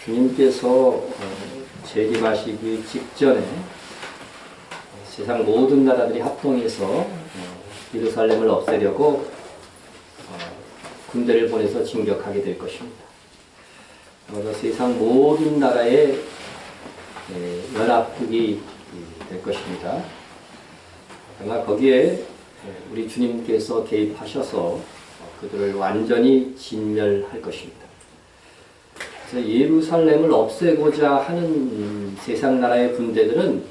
주님께서 재림하시기 직전에 세상 모든 나라들이 합동해서 예루살렘을 없애려고 군대를 보내서 진격하게 될 것입니다. 아마도 세상 모든 나라의 연합국이 될 것입니다. 아마 거기에 우리 주님께서 개입하셔서 그들을 완전히 진멸할 것입니다. 그래서 예루살렘을 없애고자 하는 세상 나라의 군대들은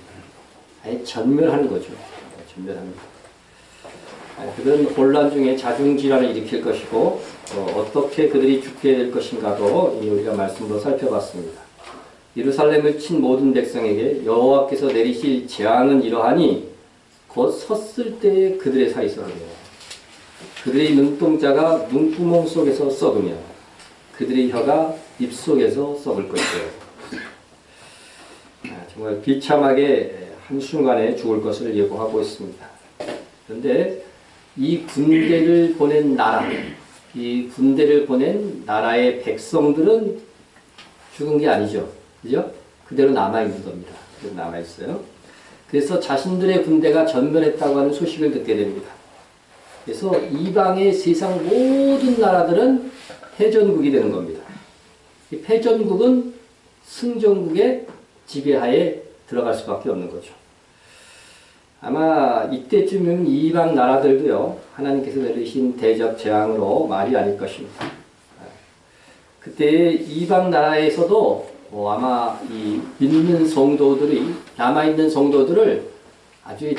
아예 전멸하는 거죠. 전멸합니다. 그들은 혼란 중에 자중질환을 일으킬 것이고 어떻게 그들이 죽게 될 것인가도 우리가 말씀으로 살펴봤습니다. 예루살렘을 친 모든 백성에게 여호와께서 내리실 재앙은 이러하니 곧 섰을 때에 그들의 사이서 그래요. 그들의 눈동자가 눈구멍 속에서 썩으며 그들의 혀가 입속에서 썩을 것이에요. 정말 비참하게 한순간에 죽을 것을 예고하고 있습니다. 그런데 이 군대를 보낸 나라, 이 군대를 보낸 나라의 백성들은 죽은 게 아니죠. 그죠? 그대로 남아있는 겁니다. 그대로 남아있어요. 그래서 자신들의 군대가 전멸했다고 하는 소식을 듣게 됩니다. 그래서 이방의 세상 모든 나라들은 패전국이 되는 겁니다. 이 패전국은 승전국의 지배하에 들어갈 수밖에 없는 거죠. 아마 이때쯤이면 이방 나라들도요, 하나님께서 내리신 대적 재앙으로 말이 아닐 것입니다. 그때 이방 나라에서도 아마 이 믿는 성도들이, 남아있는 성도들을 아주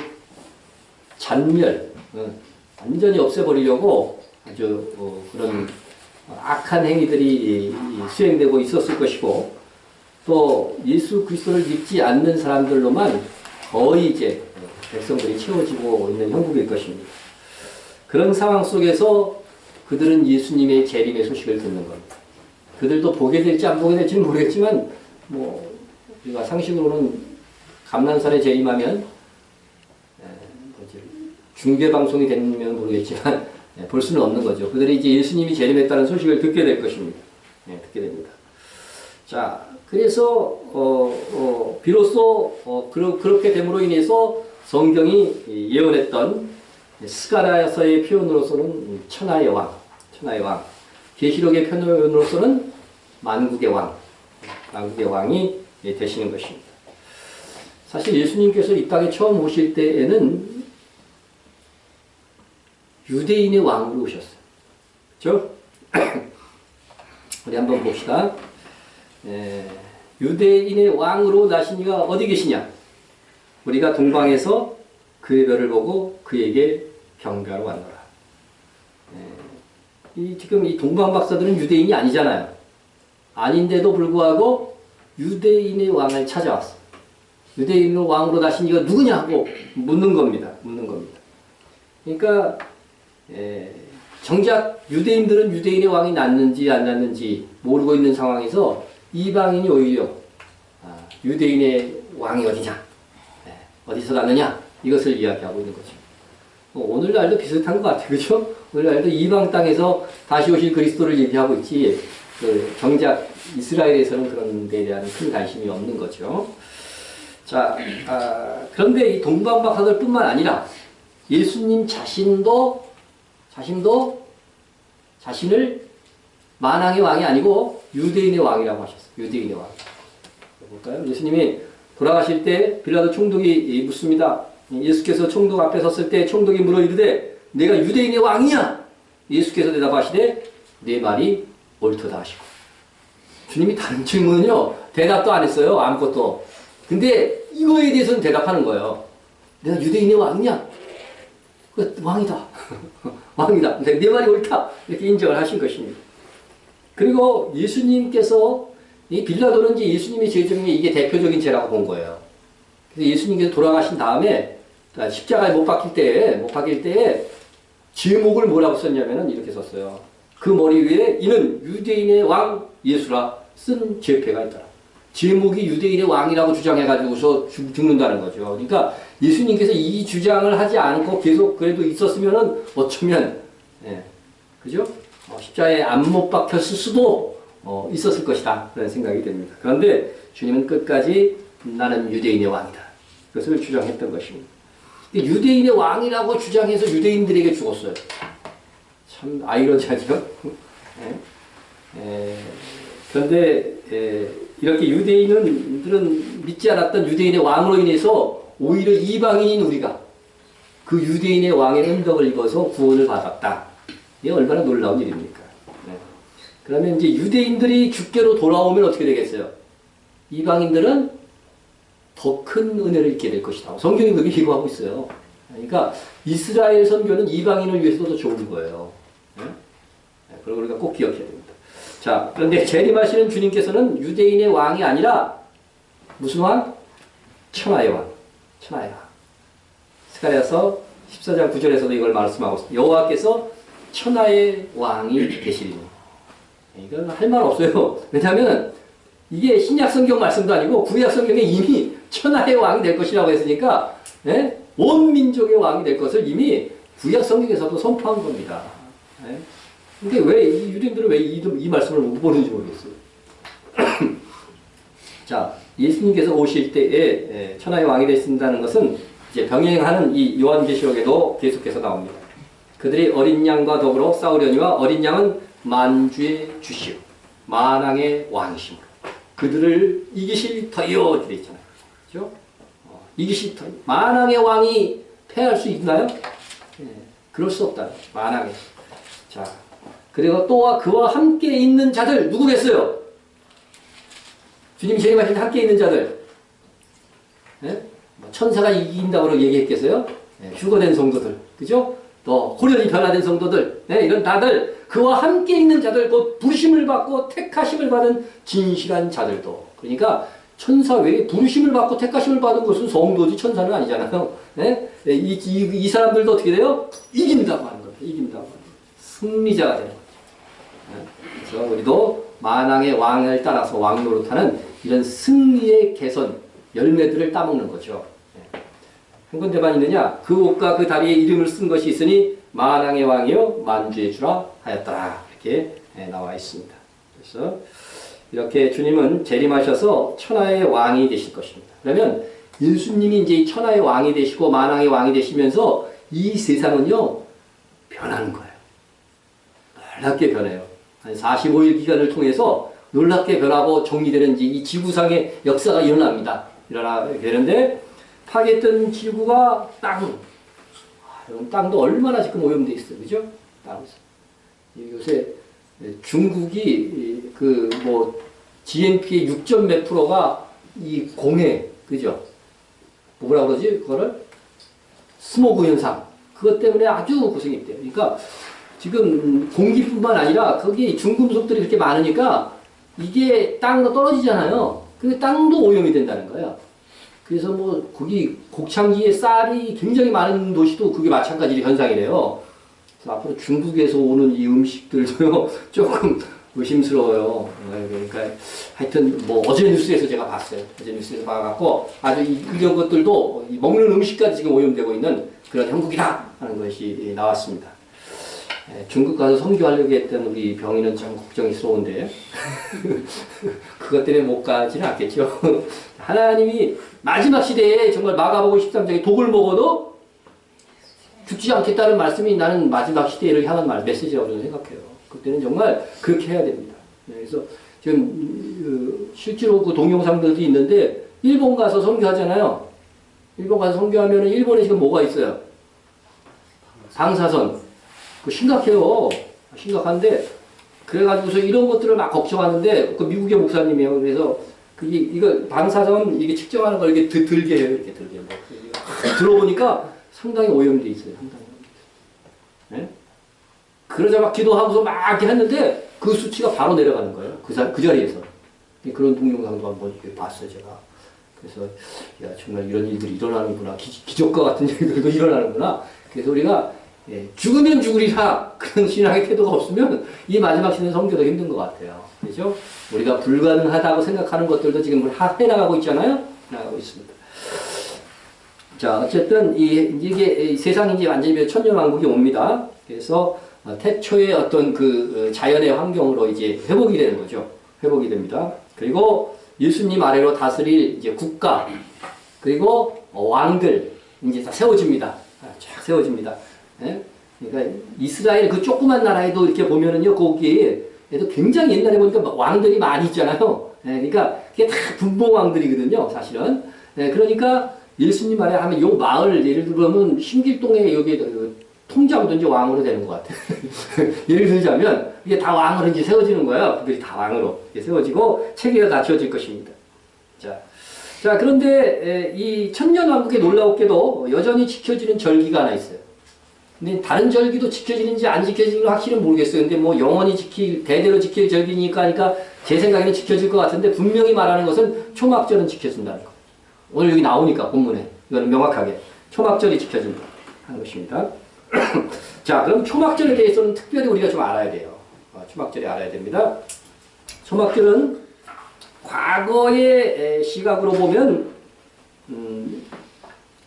잔멸, 완전히 없애버리려고 아주 그런 악한 행위들이 수행되고 있었을 것이고, 또 예수 그리스도를 믿지 않는 사람들로만 거의 이제 백성들이 채워지고 있는 형국일 것입니다. 그런 상황 속에서 그들은 예수님의 재림의 소식을 듣는 겁니다. 그들도 보게 될지 안 보게 될지는 모르겠지만, 우리가 상식으로는 감난산에 재림하면, 중계방송이 되면 모르겠지만, 볼 수는 없는 거죠. 그들이 이제 예수님이 재림했다는 소식을 듣게 될 것입니다. 듣게 됩니다. 자, 그래서, 비로소, 그렇게 됨으로 인해서 성경이 예언했던 스가랴서의 표현으로서는 천하의 왕, 계시록의 표현으로서는 만국의 왕이 되시는 것입니다. 사실 예수님께서 이 땅에 처음 오실 때에는 유대인의 왕으로 오셨어요. 그렇죠? 우리 한번 봅시다. 유대인의 왕으로 나신 이가 어디 계시냐? 우리가 동방에서 그의 별을 보고 그에게 경배하러 왔노라. 지금 이 동방 박사들은 유대인이 아니잖아요. 아닌데도 불구하고 유대인의 왕을 찾아왔어. 유대인의 왕으로 나신 이가 누구냐고 묻는 겁니다. 그러니까 정작 유대인들은 유대인의 왕이 났는지 안 났는지 모르고 있는 상황에서 이방인이 오히려 유대인의 왕이 어디냐, 어디서 났느냐, 이것을 이야기하고 있는 거죠. 오늘날도 비슷한 것 같아요. 그렇죠? 오늘날도 이방 땅에서 다시 오실 그리스도를 얘기하고 있지, 정작 이스라엘에서는 그런 데에 대한 큰 관심이 없는 거죠. 자, 그런데 이 동방 박사들 뿐만 아니라 예수님 자신도 자신을 만왕의 왕이 아니고 유대인의 왕이라고 하셨어요. 유대인의 왕. 볼까요? 예수님이 돌아가실 때 빌라도 총독이 묻습니다. 예수께서 총독 앞에 섰을 때 총독이 물어 이르되 내가 유대인의 왕이냐? 예수께서 대답하시되 내 말이 옳도다 하시고. 주님이 다른 질문은요, 대답도 안 했어요. 아무것도. 근데 이거에 대해서는 대답하는 거예요. 내가 유대인의 왕이냐? 왕이다. 왕이다. 내 말이 옳다. 이렇게 인정을 하신 것입니다. 그리고 예수님께서 이 빌라도는 이제 예수님의 죄 중에 이게 대표적인 죄라고 본 거예요. 그래서 예수님께서 돌아가신 다음에 십자가에 못 박힐 때에 제목을 뭐라고 썼냐면은 이렇게 썼어요. 그 머리 위에 이는 유대인의 왕 예수라 쓴 죄패가 있더라. 제목이 유대인의 왕이라고 주장해가지고서 죽는다는 거죠. 그러니까 예수님께서 이 주장을 하지 않고 계속 그래도 있었으면은 어쩌면, 그죠? 십자가에 안 못 박혔을 수도 있었을 것이다. 그런 생각이 됩니다. 그런데 주님은 끝까지 나는 유대인의 왕이다. 그것을 주장했던 것입니다. 유대인의 왕이라고 주장해서 유대인들에게 죽었어요. 참 아이러니하죠. 그런데 이렇게 유대인들은 믿지 않았던 유대인의 왕으로 인해서 오히려 이방인인 우리가 그 유대인의 왕의 은덕을 입어서 구원을 받았다. 이게 얼마나 놀라운 일입니까? 그러면 이제 유대인들이 주께로 돌아오면 어떻게 되겠어요? 이방인들은 더 큰 은혜를 입게 될 것이다. 성경이 그렇게 예고하고 있어요. 그러니까 이스라엘 선교는 이방인을 위해서도 더 좋은 거예요. 그걸 우리가 꼭 기억해야 됩니다. 자, 그런데 재림하시는 주님께서는 유대인의 왕이 아니라 무슨 왕? 천하의 왕. 천하의 왕. 스가랴서 14장 9절에서도 이걸 말씀하고 있습니다. 여호와께서 천하의 왕이 되시리니. 이건 할 말 없어요. 왜냐하면 이게 신약 성경 말씀도 아니고 구약 성경에 이미 천하의 왕이 될 것이라고 했으니까 온 민족의 왕이 될 것을 이미 구약 성경에서도 선포한 겁니다. 근데 왜 유대인들은 왜 이 말씀을 못 보는지 모르겠어요. 자, 예수님께서 오실 때에 천하의 왕이 되신다는 것은 이제 병행하는 이 요한계시록에도 계속해서 나옵니다. 그들이 어린 양과 더불어 싸우려니와 어린 양은 만주의 주시오 만왕의 왕이시므로 그들을 이기실 터이요 이렇게 되어 있잖아요. 그렇죠? 이기실 터이. 만왕의 왕이 패할 수 있나요? 그럴 수 없다. 만왕의. 자, 그리고 또한 그와 함께 있는 자들 누구겠어요? 주님이 재림하실 때 함께 있는 자들. 천사가 이긴다고 얘기했겠어요? 휴거된 성도들. 그죠? 또 호련히 변화된 성도들. 이런 다들 그와 함께 있는 자들, 곧 부르심을 받고 택하심을 받은 진실한 자들도. 그러니까 천사 외에 부르심을 받고 택하심을 받은 것은 성도지 천사는 아니잖아요. 이 사람들도 어떻게 돼요? 이긴다고 하는 겁니다. 이긴다고 하는 겁니다. 승리자가 되는 거죠. 그래서 우리도 만왕의 왕을 따라서 왕 노릇하는 이런 승리의 개선, 열매들을 따먹는 거죠. 한 군데만 있느냐? 그 옷과 그 다리에 이름을 쓴 것이 있으니 만왕의 왕이요 만주의 주라 하였더라. 이렇게 나와 있습니다. 그래서 이렇게 주님은 재림하셔서 천하의 왕이 되실 것입니다. 그러면 예수님이 이제 천하의 왕이 되시고 만왕의 왕이 되시면서 이 세상은요 변하는 거예요. 놀랍게 변해요. 한 45일 기간을 통해서 놀랍게 변하고 정리되는 이 지구상의 역사가 일어납니다. 일어나게 되는데 파괴했던 지구가 땅. 땅도 얼마나 지금 오염되어 있어요. 그죠? 땅에서. 요새 중국이 GNP의 6점 몇 프로가 이 공해. 그죠? 뭐라 그러지? 그거를? 스모그 현상. 그것 때문에 아주 고생이 돼요. 그러니까 지금 공기뿐만 아니라 거기 중금속들이 그렇게 많으니까 이게 땅으로 떨어지잖아요. 그 땅도 오염이 된다는 거예요. 그래서 거기 곡창지에 쌀이 굉장히 많은 도시도 그게 마찬가지 현상이래요. 그래서 앞으로 중국에서 오는 이 음식들도요, 조금 의심스러워요. 그러니까 하여튼 어제 뉴스에서 제가 봤어요. 어제 뉴스에서 봐갖고 아주 이런 것들도 먹는 음식까지 지금 오염되고 있는 그런 형국이다 하는 것이 나왔습니다. 중국 가서 선교하려고 했던 우리 병인은 참 걱정스러운데 그것 때문에 못 가지는 않겠죠. 하나님이 마지막 시대에 정말 마가복음 13장에 독을 먹어도 죽지 않겠다는 말씀이 나는 마지막 시대를 향한 메시지라고 저는 생각해요. 그때는 정말 그렇게 해야 됩니다. 그래서 지금 실제로 그 동영상들도 있는데 일본 가서 선교하잖아요. 일본 가서 선교하면 일본에 지금 뭐가 있어요? 방사선. 심각해요. 심각한데 그래가지고서 이런 것들을 막 걱정하는데 그 미국의 목사님이에요. 그래서 이거 방사선 이게 측정하는 걸 이렇게 들게 해요. 이렇게 들게. 들어보니까 상당히 오염돼 있어요. 상당히. 네? 그러자 막 기도하고서 막 이렇게 했는데 그 수치가 바로 내려가는 거예요. 그 자리에서. 그런 동영상도 한번 봤어요, 제가. 그래서 야 정말 이런 일들이 일어나는구나. 기적과 같은 일들도 일어나는구나. 그래서 우리가 죽으면 죽으리라 그런 신앙의 태도가 없으면 이 마지막 시대는 성교도 힘든 것 같아요. 그렇죠? 우리가 불가능하다고 생각하는 것들도 지금 해나가고 있잖아요. 나가고 있습니다. 자, 어쨌든 이게 세상이 이제 완전히 천년왕국이 옵니다. 그래서 태초의 어떤 그 자연의 환경으로 이제 회복이 되는 거죠. 회복이 됩니다. 그리고 예수님 아래로 다스릴 이제 국가, 그리고 왕들 이제 다 세워집니다. 쫙 세워집니다. 예? 그러니까 이스라엘 그 조그만 나라에도 이렇게 보면은요, 거기에도 굉장히 옛날에 보니까 왕들이 많이 있잖아요. 예, 그러니까 그게 다 분봉 왕들이거든요, 사실은. 예, 그러니까 예수님 아래 하면 요 마을, 예를 들면 신길동에 여기 통장도 이제 왕으로 되는 것 같아요. 예를 들자면 이게 다 왕으로 이제 세워지는 거예요. 그들이 다 왕으로 세워지고 체계가 갖춰질 것입니다. 자, 그런데 이 천년왕국의 놀라웠게도 여전히 지켜지는 절기가 하나 있어요. 근데 다른 절기도 지켜지는지 안 지켜지는지 확실히 모르겠어요. 근데 뭐 영원히 대대로 지킬 절기니까 하니까 제 생각에는 지켜질 것 같은데 분명히 말하는 것은 초막절은 지켜진다는 거. 오늘 여기 나오니까 본문에 이거는 명확하게 초막절이 지켜진다 하는 것입니다. 자, 그럼 초막절에 대해서는 특별히 우리가 좀 알아야 돼요. 초막절에 알아야 됩니다. 초막절은 과거의 시각으로 보면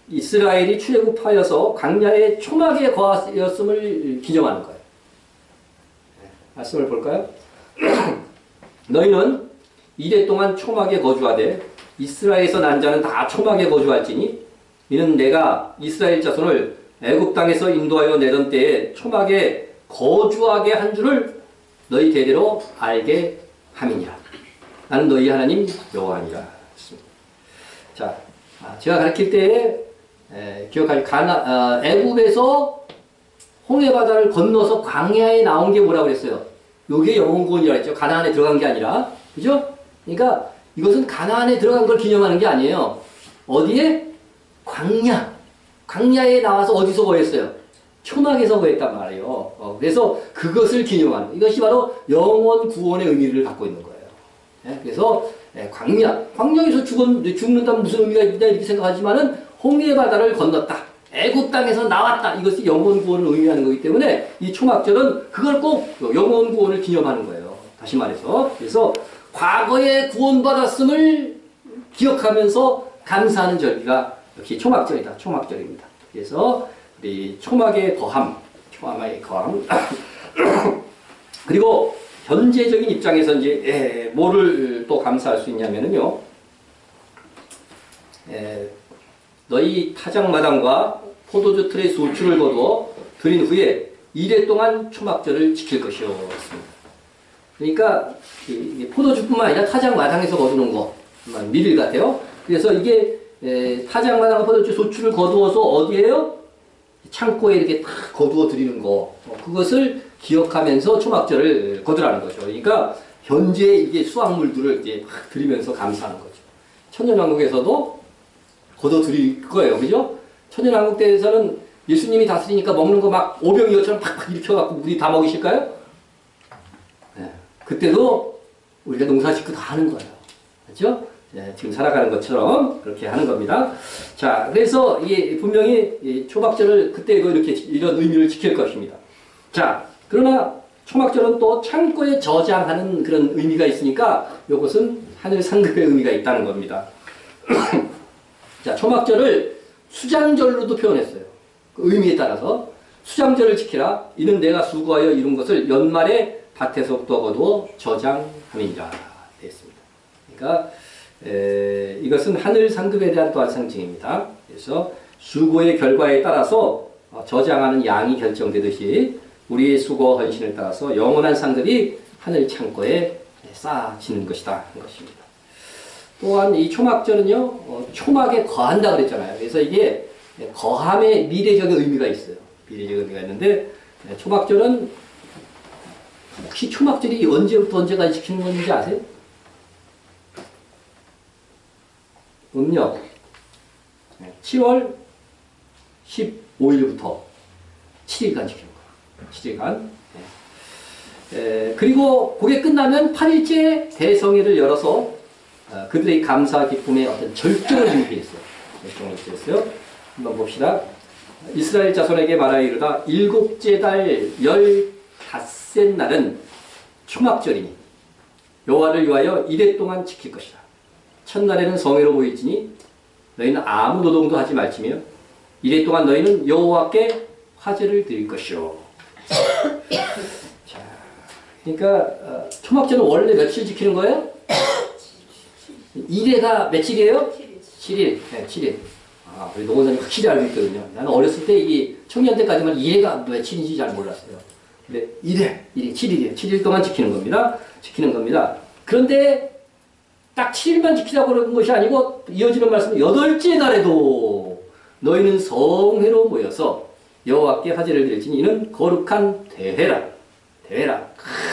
이스라엘이 출애굽하여서 광야의 초막에 거하였음을 기념하는 거예요. 말씀을 볼까요? 너희는 이래 동안 초막에 거주하되 이스라엘에서 난 자는 다 초막에 거주할지니 이는 내가 이스라엘 자손을 애굽 땅에서 인도하여 내던 때에 초막에 거주하게 한 줄을 너희 대대로 알게 함이니라. 나는 너희 하나님 여호와니라. 자, 제가 가르칠 때에 기억하시 애굽에서 홍해 바다를 건너서 광야에 나온 게 뭐라고 그랬어요? 요게 영혼구원이라고 했죠. 가나안에 들어간 게 아니라, 그죠? 그러니까 이것은 가나안에 들어간 걸 기념하는 게 아니에요. 어디에? 광야에 나와서 어디서 거했어요? 초막에서 거했단 말이에요. 그래서 그것을 기념하는 거. 이것이 바로 영원 구원의 의미를 갖고 있는 거예요. 그래서 광야에서 죽는다면 무슨 의미가 있냐 이렇게 생각하지만은 홍해 바다를 건넜다. 애굽 땅에서 나왔다. 이것이 영원 구원을 의미하는 거기 때문에 이 초막절은 그걸 꼭 영원 구원을 기념하는 거예요. 다시 말해서. 그래서 과거에 구원받았음을 기억하면서 감사하는 절기가 역시 초막절이다. 초막절입니다. 그래서 우리 초막의 거함. 그리고 현재적인 입장에서 이제 뭐를 또 감사할 수 있냐면은요. 너희 타작마당과 포도주 틀의 소출을 거두어 드린 후에 이래 동안 초막절을 지킬 것이었습니다. 그러니까 포도주뿐만 아니라 타작마당에서 거두는 거 밀일 같아요. 그래서 이게 타작마당과 포도주 소출을 거두어서 어디에요? 창고에 이렇게 딱 거두어 드리는 거, 그것을 기억하면서 초막절을 거두라는 거죠. 그러니까 현재 이게 수확물들을 이제 막 드리면서 감사하는 거죠. 천년왕국에서도 거둬 드릴 거예요. 그죠? 천년왕국 때에서는 예수님이 다스리니까 먹는 거 막 오병이어처럼 팍팍 일으켜갖고 우리 다 먹이실까요? 네. 그때도 우리가 농사짓고 다 하는 거예요. 그렇죠? 네, 지금 살아가는 것처럼 그렇게 하는 겁니다. 자, 그래서 이게 분명히 초막절을 그때 이렇게 이런 의미를 지킬 것입니다. 자, 그러나 초막절은 또 창고에 저장하는 그런 의미가 있으니까 이것은 하늘 상급의 의미가 있다는 겁니다. 자, 초막절을 수장절로도 표현했어요. 그 의미에 따라서 수장절을 지키라. 이는 내가 수고하여 이룬 것을 연말에 밭에서부터 거두어 저장함이니라 되었습니다. 그러니까 이것은 하늘 상급에 대한 또한 상징입니다. 그래서 수고의 결과에 따라서 저장하는 양이 결정되듯이 우리의 수고 헌신을 따라서 영원한 상급이 하늘 창고에 쌓아지는 것이다 하는 것입니다. 또한 이 초막절은요, 초막에 거한다 그랬잖아요. 그래서 이게 거함의 미래적인 의미가 있어요. 미래적인 의미가 있는데, 초막절은 혹시 초막절이 언제부터 언제까지 지키는 건지 아세요? 음력 7월 15일부터 7일간 지키는 거예요. 7일간. 그리고 그게 끝나면 8일째 대성회를 열어서 그들의 감사 기쁨의 어떤 절정을 준비했어요. 절정을 준비했어요. 한번 봅시다. 이스라엘 자손에게 말하여 이르다 일곱째 달 15셋 날은 초막절이니 여호와를 위하여 이래 동안 지킬 것이다. 첫날에는 성회로 모일지니 너희는 아무 노동도 하지 말지며 이래 동안 너희는 여호와께 화제를 드릴 것이요. 자, 그러니까 초막절은 원래 며칠 지키는 거예요? 1회가 며칠이에요? 7일. 네, 7일. 아, 우리 노원사님 확실히 알고 있거든요. 나는 어렸을 때 이 청년 때까지만 1회가 며칠인지 잘 몰랐어요. 근데 1회, 7일이에요. 7일 동안 지키는 겁니다. 지키는 겁니다. 그런데 딱 7일만 지키라고 그런 것이 아니고 이어지는 말씀은 8째 날에도 너희는 성회로 모여서 여호와께 화제를 드릴지니 이는 거룩한 대회라. 대회라.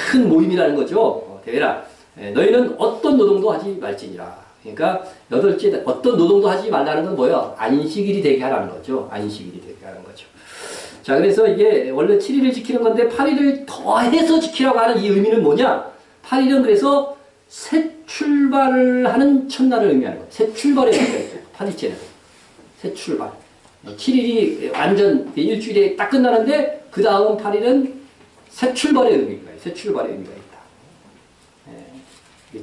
큰 모임이라는 거죠. 대회라. 너희는 어떤 노동도 하지 말지니라. 그러니까 8째 어떤 노동도 하지 말라는 건 뭐예요? 안식일이 되게 하라는 거죠. 안식일이 되게 하는 거죠. 자, 그래서 이게 원래 7일을 지키는 건데 8일을 더해서 지키라고 하는 이 의미는 뭐냐? 8일은 그래서 새 출발을 하는 첫날을 의미하는 거예요. 새 출발의 의미가 있어요. 8일째는. 새 출발. 7일이 완전 일주일에 딱 끝나는데 그 다음 8일은 새 출발의 의미가 있어요. 새 출발의 의미가 있다.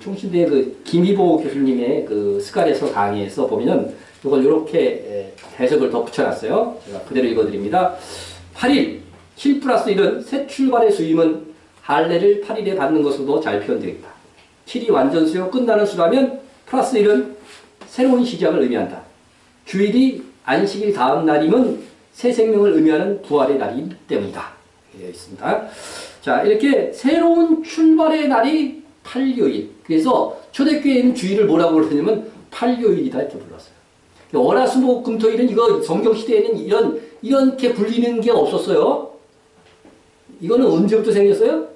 총신대 그 김희보 교수님의 그 스칼에서 강의에서 보면은 이걸 이렇게 해석을 더 붙여놨어요. 제가 그대로 읽어드립니다. 8일, 7 플러스 1은 새 출발의 수임은 할례를 8일에 받는 것으로도 잘 표현되어 있다. 7이 완전 수요 끝나는 수라면 플러스 1은 새로운 시작을 의미한다. 주일이 안식일 다음 날임은 새 생명을 의미하는 부활의 날이기 때문이다. 되어 있습니다. 자, 이렇게 새로운 출발의 날이 8요일. 그래서 초대교회는 주일을 뭐라고 부르냐면 8요일이다 이렇게 불렀어요. 월화수목금토일은 이거 성경시대에는 이렇게 불리는 게 없었어요. 이거는 언제부터 생겼어요?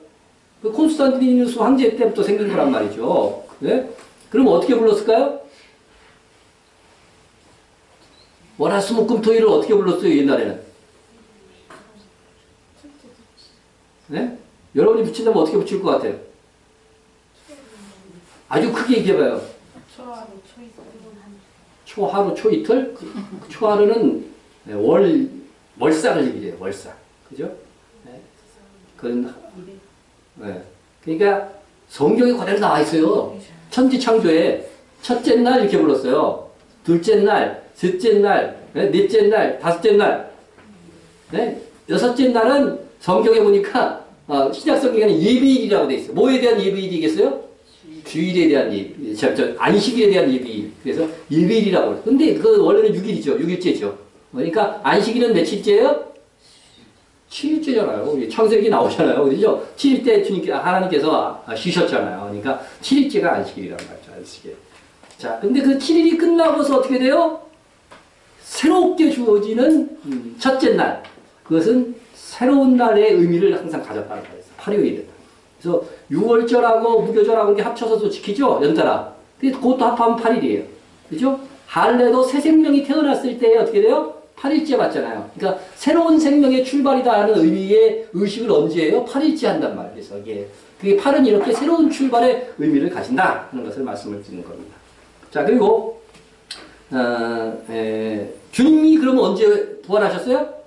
그 콘스탄티누스 황제 때부터 생긴 거란 말이죠. 네? 그럼 어떻게 불렀을까요? 월화수목금토일을 어떻게 불렀어요, 옛날에는? 네? 여러분이 붙인다면 어떻게 붙일 것 같아요? 아주 크게 얘기해봐요. 초하루, 초이틀? 초하루는 월사를 얘기해요, 월사. 그죠? 네. 그건, 네. 그러니까 성경에 그대로 나와 있어요. 천지창조에 첫째 날 이렇게 불렀어요. 둘째 날, 셋째 날, 넷째 날, 다섯째 날. 네? 여섯째 날은 성경에 보니까 신약 성경에는 예비일이라고 돼 있어요. 뭐에 대한 예비일이겠어요? 주일에 대한 예비, 안식일에 대한 예비일. 그래서 예비일이라고 그래요. 근데 그 원래는 6일이죠. 6일째죠. 그러니까 안식일은 며칠째예요? 7일째잖아요. 창세기 나오잖아요. 그죠? 7일 때 하나님께서 쉬셨잖아요. 그러니까 7일째가 안식일이란 말이죠. 안식일. 자, 근데 그 7일이 끝나고서 어떻게 돼요? 새롭게 주어지는 첫째 날. 그것은 새로운 날의 의미를 항상 가졌다는 거예요. 8요일은. 그래서 6월절하고 무교절하고 이렇게 합쳐서도 지키죠? 연달아. 근데 그것도 합하면 8일이에요. 그죠? 할례도 새 생명이 태어났을 때 어떻게 돼요? 8일째 맞잖아요. 그러니까 새로운 생명의 출발이다 하는 의미의 의식을 언제 해요? 8일째 한단 말이에요. 그래서 이게 그게 8은 이렇게 새로운 출발의 의미를 가진다 하는 것을 말씀을 드리는 겁니다. 자, 그리고 주님이 그러면 언제 부활하셨어요?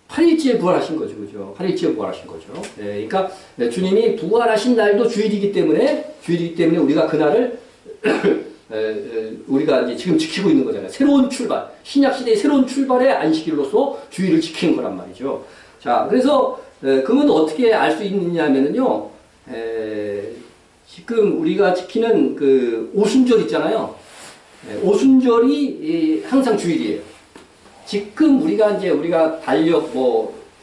8일째에 부활하신 거죠. 그죠? 8일째에 부활하신 거죠. 네, 그러니까 주님이 부활하신 날도 주일이기 때문에 우리가 그날을 우리가 이제 지금 지키고 있는 거잖아요. 새로운 출발. 신약시대의 새로운 출발의 안식일로서 주일을 지키는 거란 말이죠. 자, 그래서 그건 어떻게 알 수 있느냐면요. 지금 우리가 지키는 그 오순절 있잖아요. 오순절이 항상 주일이에요. 지금 우리가 달력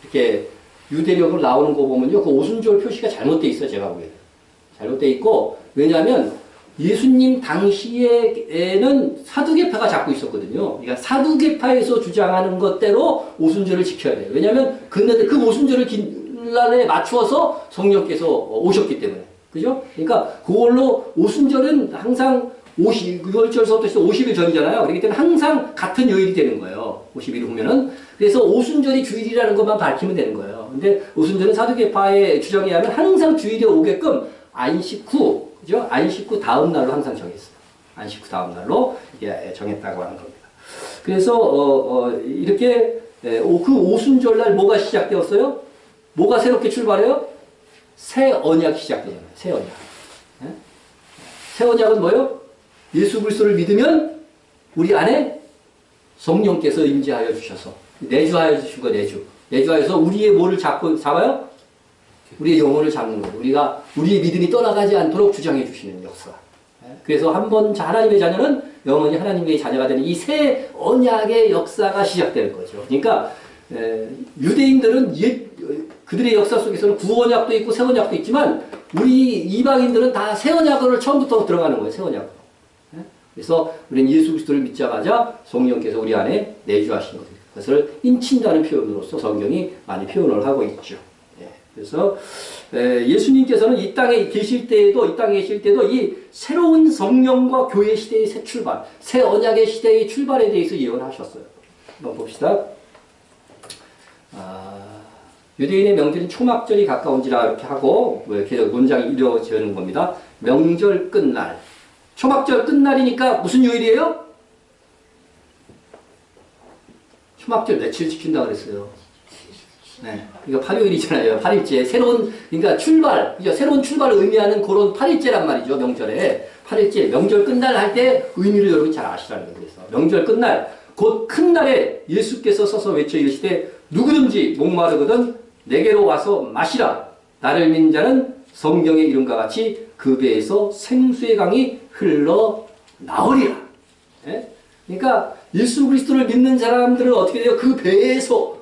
이렇게 유대력으로 나오는 거 보면요. 그 오순절 표시가 잘못되어 있어요. 제가 보기에는. 잘못되어 있고, 왜냐하면 예수님 당시에는 사두개파가 잡고 있었거든요. 그러니까 사두개파에서 주장하는 것대로 오순절을 지켜야 돼요. 왜냐하면 그 오순절을 길날에 맞추어서 성령께서 오셨기 때문에. 그죠? 그러니까 그걸로 오순절은 항상 6월절서부터 50일 전이잖아요. 그렇기 때문에 항상 같은 요일이 되는 거예요. 50일 후면은. 그래서 오순절이 주일이라는 것만 밝히면 되는 거예요. 근데 오순절은 사두개파의 주장에 의하면 항상 주일에 오게끔 안식 후, 그죠? 안식 후 다음 날로 항상 정했어요. 안식 후 다음 날로 정했다고 하는 겁니다. 그래서, 이렇게, 그 오순절 날 뭐가 시작되었어요? 뭐가 새롭게 출발해요? 새 언약이 시작되잖아요. 새 언약. 네? 새 언약은 뭐예요? 예수 그리스도를 믿으면 우리 안에 성령께서 임재하여 주셔서 내주하여 주신 거 내주. 내주하여서 우리의 뭐를 잡아요? 우리의 영혼을 잡는 거예요. 우리의 믿음이 떠나가지 않도록 주장해 주시는 역사. 그래서 한번 하나님의 자녀는 영원히 하나님의 자녀가 되는 이 새 언약의 역사가 시작되는 거죠. 그러니까 유대인들은 그들의 역사 속에서는 구언약도 있고 새 언약도 있지만 우리 이방인들은 다 새 언약으로 처음부터 들어가는 거예요. 새 언약으로. 그래서 우리는 예수 그리스도를 믿자마자 성령께서 우리 안에 내주하신 것, 그것을 인친다는 표현으로서 성경이 많이 표현을 하고 있죠. 그래서 예수님께서는 이 땅에 계실 때에도 이 새로운 성령과 교회 시대의 새 출발, 새 언약의 시대의 출발에 대해서 예언하셨어요. 한번 봅시다. 유대인의 명절인 초막절이 가까운지라 이렇게 하고 계속 문장이 이루어지는 겁니다. 명절 끝날. 초막절 끝날이니까 무슨 요일이에요? 초막절 며칠 지킨다 그랬어요. 네. 그러니까 8요일이잖아요. 8일째. 그러니까 새로운 출발을 의미하는 그런 8일째란 말이죠. 명절에. 8일째. 명절 끝날 할 때 의미를 여러분 잘 아시라는 거예요. 그래서 명절 끝날, 곧 큰 날에 예수께서 서서 외쳐 이르시되 누구든지 목마르거든 내게로 와서 마시라. 나를 믿는 자는 성경의 이름과 같이 그 배에서 생수의 강이 흘러 나오리라. 네? 그러니까 예수 그리스도를 믿는 사람들은 어떻게 돼요? 그 배에서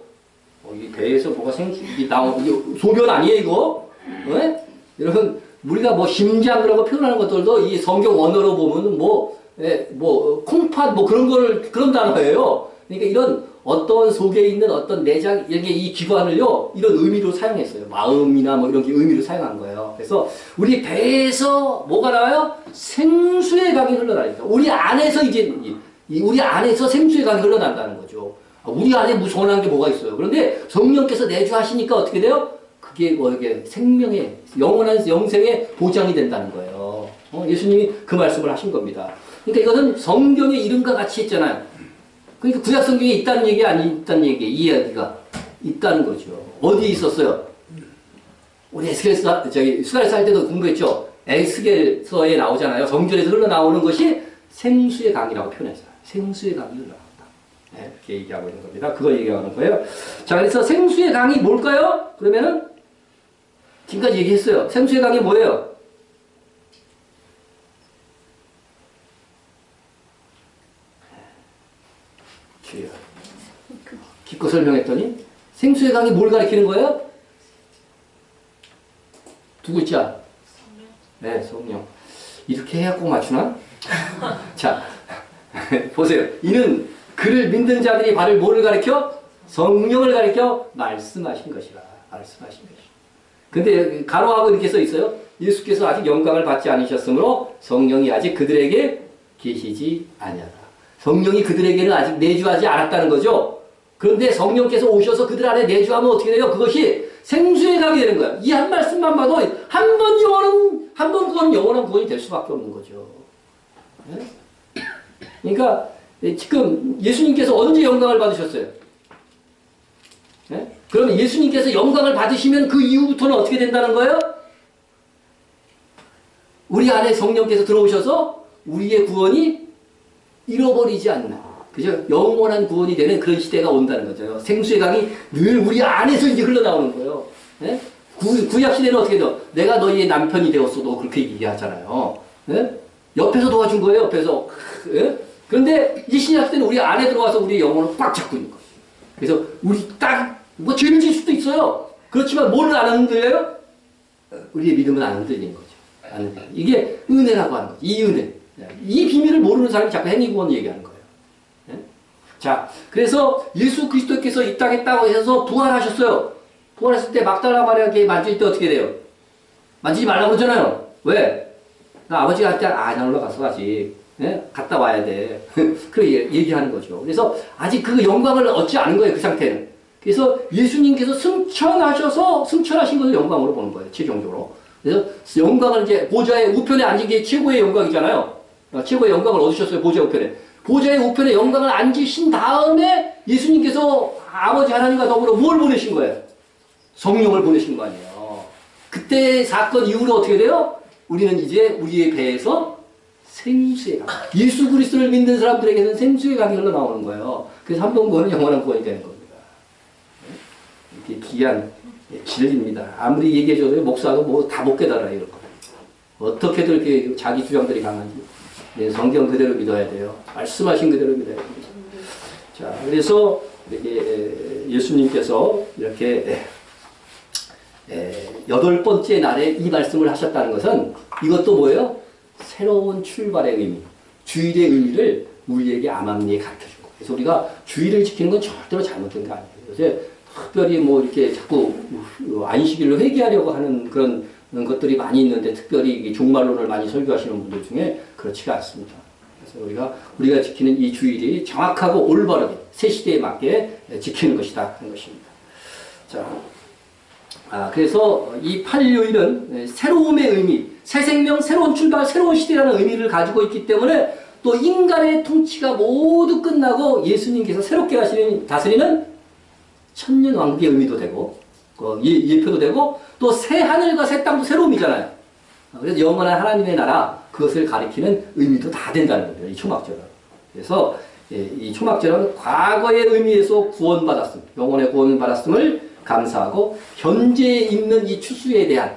이 배에서 뭐가 소변 아니에요 이거? 네? 여러분 우리가 뭐 심장 그런 거 표현하는 것들도 이 성경 언어로 보면은 콩팥 그런 단어예요. 그러니까 이런 어떤 속에 있는 어떤 내장 이렇게 이 기관을요 이런 의미로 사용했어요. 마음이나 뭐 이런 게 의미로 사용한 거예요. 그래서 우리 배에서 뭐가 나와요? 생수의 강이 흘러나니까 우리 안에서 우리 안에서 생수의 강이 흘러난다는 거죠. 우리 안에 무서운 게 뭐가 있어요. 그런데 성령께서 내주하시니까 어떻게 돼요? 그게 이게 생명의 영원한 영생의 보장이 된다는 거예요. 예수님이 그 말씀을 하신 겁니다. 그러니까 이것은 성경의 이름과 같이 했잖아요. 그러니까 구약 성경에 있다는 얘기 있다는 얘기, 이 이야기가 있다는 거죠. 어디에 있었어요? 우리 수가레스 할 때도 공부했죠. 에스겔서에 나오잖아요. 성전에서 흘러나오는 것이 생수의 강이라고 표현했어요. 생수의 강이 흘러나온다. 네, 이렇게 얘기하고 있는 겁니다. 그걸 얘기하는 거예요. 자, 그래서 생수의 강이 뭘까요? 그러면은 지금까지 얘기했어요. 생수의 강이 뭐예요? 주여. 기껏 설명했더니 생수의 강이 뭘 가리키는 거예요? 두 글자. 네, 성령. 이렇게 해야 꼭 맞추나? 자, 보세요. 이는 그를 믿는 자들이 바를 뭐를 가리켜? 성령을 가리켜 말씀하신 것이라. 말씀하신 것이라. 근데 가로하고 이렇게 써 있어요. 예수께서 아직 영광을 받지 않으셨으므로 성령이 아직 그들에게 계시지 아니하다. 성령이 그들에게는 아직 내주하지 않았다는 거죠. 그런데 성령께서 오셔서 그들 안에 내주하면 어떻게 돼요? 그것이 생수의 강이 되는 거예요. 이 한 말씀만 봐도 한 번 그건 영원한 구원이 될 수밖에 없는 거죠. 네? 그러니까 지금 예수님께서 언제 영광을 받으셨어요? 네? 그러면 예수님께서 영광을 받으시면 그 이후부터는 어떻게 된다는 거예요? 우리 안에 성령께서 들어오셔서 우리의 구원이 잃어버리지 않는, 그죠? 영원한 구원이 되는 그런 시대가 온다는 거죠. 생수의 강이 늘 우리 안에서 이제 흘러나오는 거예요. 네? 구약 시대는 어떻게 돼요? 내가 너희의 남편이 되었어도 그렇게 얘기하잖아요. 네? 옆에서 도와준 거예요, 옆에서. 네? 그런데 이 신약 시대는 우리 안에 들어와서 우리의 영혼을 꽉 잡고 있는 거예요. 그래서 우리 죄를 질 수도 있어요. 그렇지만 뭐를 안 흔들려요? 우리의 믿음은 안 흔들리는 거죠. 안 흔들려요. 이게 은혜라고 하는 거죠. 이 은혜. 이 비밀을 모르는 사람이 자꾸 행위구원 얘기하는 거예요. 네? 자, 그래서 예수 그리스도께서 이 땅에 딱 오셔서 부활하셨어요. 부활했을 때 막달라 마리아에게 만질 때 어떻게 돼요? 만지지 말라고 그러잖아요. 왜? 나 아버지가 할 때 안 올라갔어 아직. 네? 갔다 와야 돼. 그렇게 얘기하는 거죠. 그래서 아직 그 영광을 얻지 않은 거예요. 그 상태는. 그래서 예수님께서 승천하신 것을 영광으로 보는 거예요. 최종적으로. 그래서 영광을 이제 보좌의 우편에 앉은 게 최고의 영광이잖아요. 최고의 영광을 얻으셨어요. 보좌 우편에. 보좌의 우편에 영광을 앉으신 다음에 예수님께서 아버지 하나님과 더불어 뭘 보내신 거예요? 성령을 보내신 거 아니에요. 그때 사건 이후로 어떻게 돼요? 우리는 이제 우리의 배에서 생수의 강. 예수 그리스도를 믿는 사람들에게는 생수의 강이 흘러나오는 거예요. 그래서 한 번 구원은 영원한 구원이 되는 겁니다. 귀한 진리입니다. 아무리 얘기해줘도 목사도 뭐 다 못 깨달아요. 이런 거. 어떻게든 이렇게 자기 주장들이 강한지. 네, 성경 그대로 믿어야 돼요. 말씀하신 그대로 믿어야 됩니다. 자, 그래서 예수님께서 이렇게 8번째 날에 이 말씀을 하셨다는 것은 이것도 뭐예요? 새로운 출발의 의미, 주일의 의미를 우리에게 암암리에 가르쳐준 거예요. 그래서 우리가 주일을 지키는 건 절대로 잘못된 거 아니에요. 요새 특별히 뭐 이렇게 자꾸 안식일로 회개하려고 하는 그런 것들이 많이 있는데 특별히 종말론을 많이 설교하시는 분들 중에 그렇지가 않습니다. 그래서 우리가 지키는 이 주일이 정확하고 올바르게 새 시대에 맞게 지키는 것이다 하는 것입니다. 자, 그래서 이 8일요일은 새로움의 의미, 새 생명, 새로운 출발, 새로운 시대라는 의미를 가지고 있기 때문에 또 인간의 통치가 모두 끝나고 예수님께서 새롭게 다스리는 천년왕국의 의미도 되고 예표도 되고 또 새 하늘과 새 땅도 새로움이잖아요. 그래서 영원한 하나님의 나라 그것을 가리키는 의미도 다 된다는 겁니다. 이 초막절은. 그래서 이 초막절은 과거의 의미에서 구원받았음, 영혼의 구원받았음을 감사하고 현재에 있는 이 추수에 대한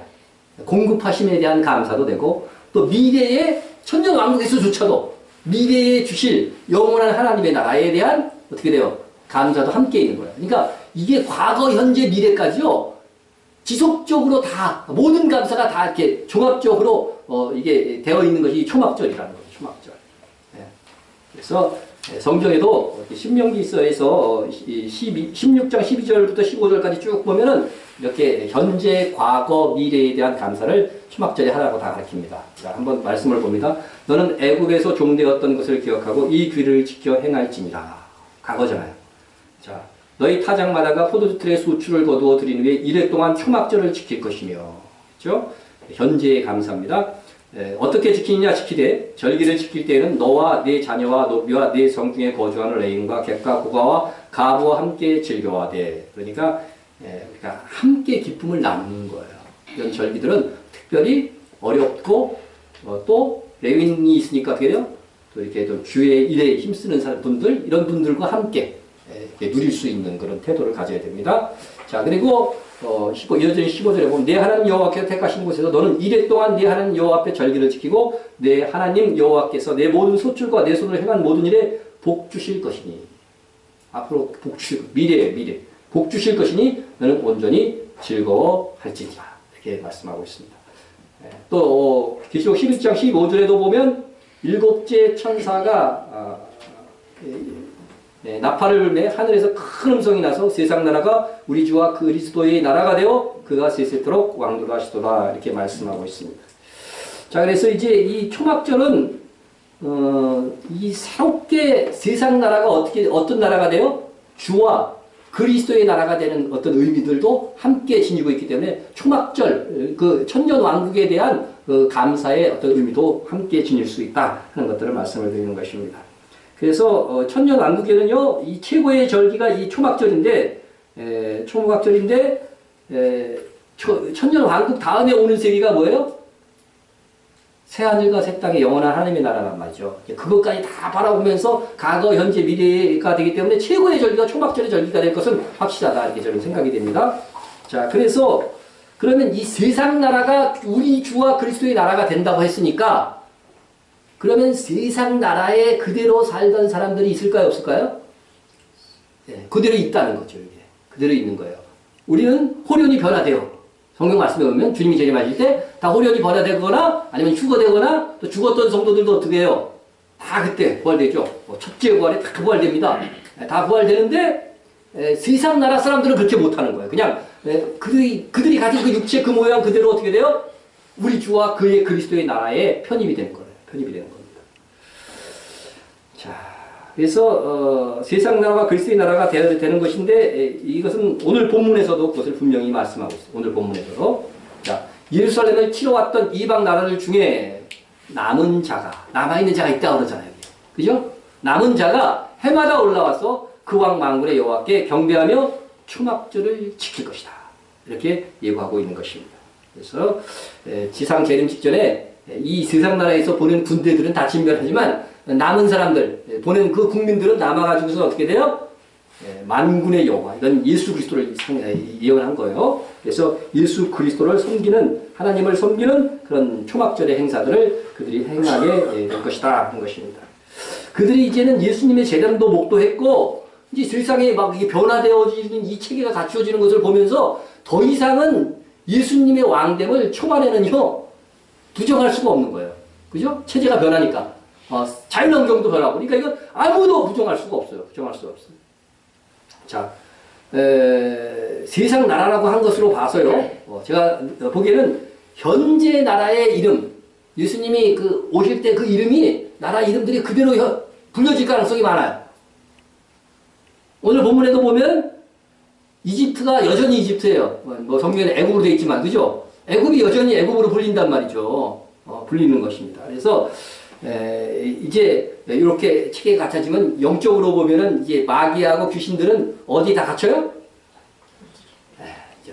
공급하심에 대한 감사도 되고 또 미래의 천년왕국에서조차도 미래에 주실 영원한 하나님의 나라에 대한 어떻게 돼요? 감사도 함께 있는 거예요. 그러니까 이게 과거, 현재, 미래까지요. 지속적으로 다 모든 감사가 다 이렇게 종합적으로 이게 되어 있는 것이 초막절이라는 거죠. 초막절. 네. 그래서 성경에도 신명기서에서 16장 12절부터 15절까지 쭉 보면은 이렇게 현재, 과거, 미래에 대한 감사를 초막절에 하라고 다 가르칩니다. 자, 한번 말씀을 봅니다. 너는 애굽에서 종되었던 것을 기억하고 이 규례를 지켜 행할지니라. 과거잖아요. 자, 너희 타작마다가 포도주 틀에 수출을 거두어 드린 후에 이래 동안 초막절을 지킬 것이며, 그렇죠? 현재의 감사입니다. 어떻게 지키느냐 지키되 절기를 지킬 때에는 너와 네 자녀와 노비와 네 성중에 거주하는 레인과 객과 고가와 가부와 함께 즐겨하되. 그러니까 함께 기쁨을 나누는 거예요. 이런 절기들은 특별히 어렵고 또 레윈이 있으니까 어떻게 돼요? 또 이렇게 또 주의 일에 힘쓰는 분들 이런 분들과 함께 누릴 수 있는 그런 태도를 가져야 됩니다. 자, 그리고 여전히 15절에 보면 내 하나님 여호와께서 택하신 곳에서 너는 이래 동안 내 하나님 여호와 앞에 절기를 지키고 내 하나님 여호와께서 내 모든 소출과 내 손으로 행한 모든 일에 복 주실 것이니. 앞으로 복 주실, 미래 복 주실 것이니 너는 온전히 즐거워할지니라. 이렇게 말씀하고 있습니다. 또 계시록 11장 15절에도 보면 일곱째 천사가 나팔을 불매 하늘에서 큰 음성이 나서 세상 나라가 우리 주와 그리스도의 나라가 되어 그가 세세토록 왕노하시도다. 이렇게 말씀하고 있습니다. 자, 그래서 이제 이 초막절은 이 새롭게 세상 나라가 어떤 나라가 돼요? 주와 그리스도의 나라가 되는 어떤 의미들도 함께 지니고 있기 때문에 초막절, 그 천년 왕국에 대한 그 감사의 어떤 의미도 함께 지닐 수 있다 하는 것들을 말씀을 드리는 것입니다. 그래서 천년 왕국에는요, 이 최고의 절기가 이 초막절인데, 천년 왕국 다음에 오는 세기가 뭐예요? 새하늘과 새 땅의 영원한 하나님의 나라란 말이죠. 그것까지 다 바라보면서 과거, 현재, 미래가 되기 때문에 최고의 절기가 초막절의 절기가 될 것은 확실하다. 이렇게 저는 생각이 됩니다. 자, 그래서 그러면 이 세상 나라가 우리 주와 그리스도의 나라가 된다고 했으니까 그러면 세상 나라에 그대로 살던 사람들이 있을까요? 없을까요? 네, 그대로 있다는 거죠. 이게. 그대로 있는 거예요. 우리는 호련히 변화돼요. 성경 말씀에 보면 주님이 재림하실 때 다 호련히 변화되거나 아니면 휴거되거나 또 죽었던 성도들도 어떻게 해요? 다 그때 부활되죠. 첫째 부활에 다 부활됩니다. 다 부활되는데 세상 나라 사람들은 그렇게 못하는 거예요. 그냥 그들이 가진 그 육체 그 모양 그대로 어떻게 돼요? 우리 주와 그의 그리스도의 나라에 편입이 되는 거예요. 편입이 되는 겁니다. 자, 그래서 세상 나라가 그리스도의 나라가 되는 것인데 이것은 오늘 본문에서도 그것을 분명히 말씀하고 있어요. 오늘 본문에서도. 자, 예루살렘을 치러 왔던 이방 나라들 중에 남아있는 자가 있다고 그러잖아요. 그죠? 남은 자가 해마다 올라와서 그 왕 만군의 여호와께 경배하며 초막절을 지킬 것이다. 이렇게 예고하고 있는 것입니다. 그래서 지상 재림 직전에 이 세상 나라에서 보낸 군대들은 다 진멸하지만 남은 사람들, 보낸 그 국민들은 남아가지고서 어떻게 돼요? 만군의 여호와, 이건 예수 그리스도를 예언한 거예요. 그래서 예수 그리스도를 섬기는, 하나님을 섬기는 그런 초막절의 행사들을 그들이 행하게 될 것이다 하는 것입니다. 그들이 이제는 예수님의 재림도 목도했고 이제 세상에 막 이게 변화되어지는 이 체계가 갖추어지는 것을 보면서 더 이상은 예수님의 왕됨을 초반에는요 부정할 수가 없는 거예요. 그죠? 체제가 변하니까. 자연환경도 변하고. 그러니까 이건 아무도 부정할 수가 없어요. 부정할 수가 없어요. 자, 세상 나라라고 한 것으로 봐서요. 제가 보기에는 현재 나라의 이름, 예수님이 오실 때 그 이름이 나라 이름들이 그대로 불려질 가능성이 많아요. 오늘 본문에도 보면 이집트가 여전히 이집트예요. 뭐 성경에는 애굽으로 되어 있지만, 그죠? 애굽이 여전히 애굽으로 불린단 말이죠. 불리는 것입니다. 그래서 이제 이렇게 체계가 갖춰지면 영적으로 보면은 이제 마귀하고 귀신들은 어디 다 갇혀요?